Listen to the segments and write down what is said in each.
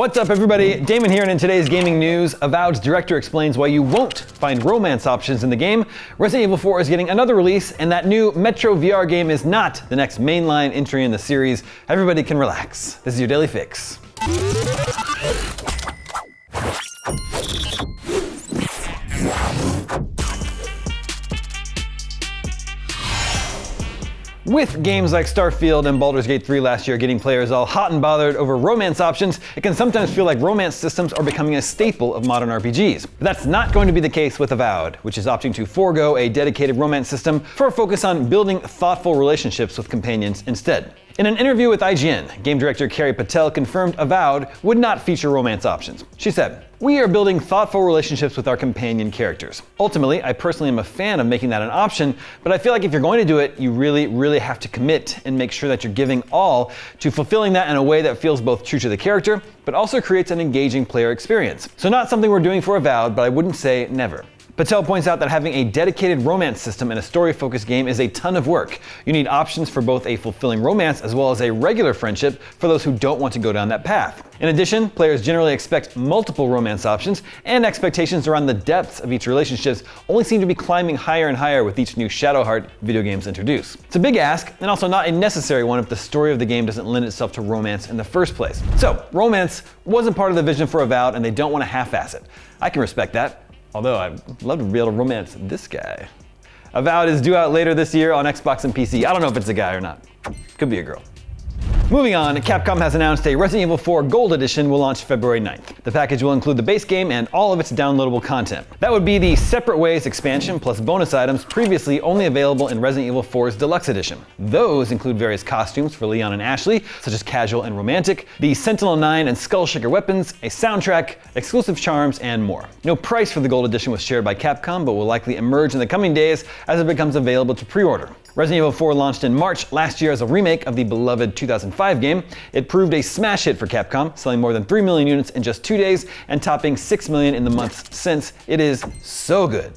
What's up, everybody? Damon here, and in today's gaming news, Avowed's director explains why you won't find romance options in the game. Resident Evil 4 is getting another release, and that new Metro VR game is not the next mainline entry in the series. Everybody can relax. This is your Daily Fix. With games like Starfield and Baldur's Gate 3 last year getting players all hot and bothered over romance options, it can sometimes feel like romance systems are becoming a staple of modern RPGs. But that's not going to be the case with Avowed, which is opting to forego a dedicated romance system for a focus on building thoughtful relationships with companions instead. In an interview with IGN, game director Carrie Patel confirmed Avowed would not feature romance options. She said, "We are building thoughtful relationships with our companion characters. Ultimately, I personally am a fan of making that an option, but I feel like if you're going to do it, you really have to commit and make sure that you're giving all to fulfilling that in a way that feels both true to the character, but also creates an engaging player experience. So not something we're doing for Avowed, but I wouldn't say never." Patel points out that having a dedicated romance system in a story-focused game is a ton of work. You need options for both a fulfilling romance as well as a regular friendship for those who don't want to go down that path. In addition, players generally expect multiple romance options, and expectations around the depths of each relationship only seem to be climbing higher and higher with each new Shadowheart video games introduced. It's a big ask, and also not a necessary one if the story of the game doesn't lend itself to romance in the first place. So, romance wasn't part of the vision for Avowed, and they don't want to half-ass it. I can respect that. Although I'd love to be able to romance this guy. Avowed is due out later this year on Xbox and PC. I don't know if it's a guy or not. Could be a girl. Moving on, Capcom has announced a Resident Evil 4 Gold Edition will launch February 9th. The package will include the base game and all of its downloadable content. That would be the Separate Ways expansion plus bonus items previously only available in Resident Evil 4's Deluxe Edition. Those include various costumes for Leon and Ashley, such as casual and romantic, the Sentinel-9 and Skullshaker weapons, a soundtrack, exclusive charms, and more. No price for the Gold Edition was shared by Capcom, but will likely emerge in the coming days as it becomes available to pre-order. Resident Evil 4 launched in March last year as a remake of the beloved 2005 game. It proved a smash hit for Capcom, selling more than 3 million units in just 2 days and topping 6 million in the months since. It is so good.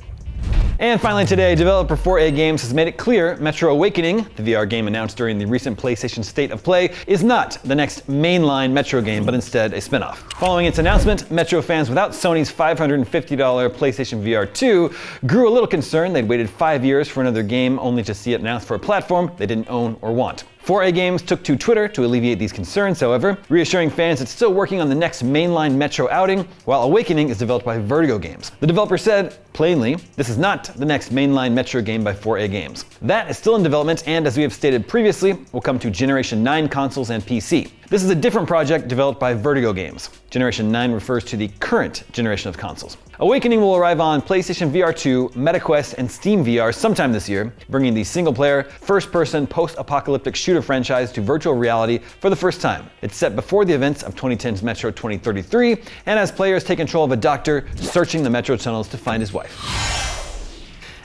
And finally today, developer 4A Games has made it clear Metro Awakening, the VR game announced during the recent PlayStation State of Play, is not the next mainline Metro game, but instead a spinoff. Following its announcement, Metro fans without Sony's $550 PlayStation VR 2 grew a little concerned. They'd waited 5 years for another game only to see it announced for a platform they didn't own or want. 4A Games took to Twitter to alleviate these concerns, however, reassuring fans it's still working on the next mainline Metro outing, while Awakening is developed by Vertigo Games. The developer said, plainly, this is not the next mainline Metro game by 4A Games. That is still in development, and as we have stated previously, will come to Generation 9 consoles and PC. This is a different project developed by Vertigo Games. Generation 9 refers to the current generation of consoles. Awakening will arrive on PlayStation VR 2, MetaQuest, and Steam VR sometime this year, bringing the single-player, first-person, post-apocalyptic shooter franchise to virtual reality for the first time. It's set before the events of 2010's Metro 2033, and as players take control of a doctor searching the Metro tunnels to find his wife.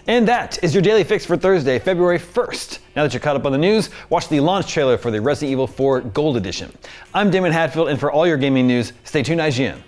And that is your Daily Fix for Thursday, February 1st. Now that you're caught up on the news, watch the launch trailer for the Resident Evil 4 Gold Edition. I'm Damon Hatfield, and for all your gaming news, stay tuned IGN.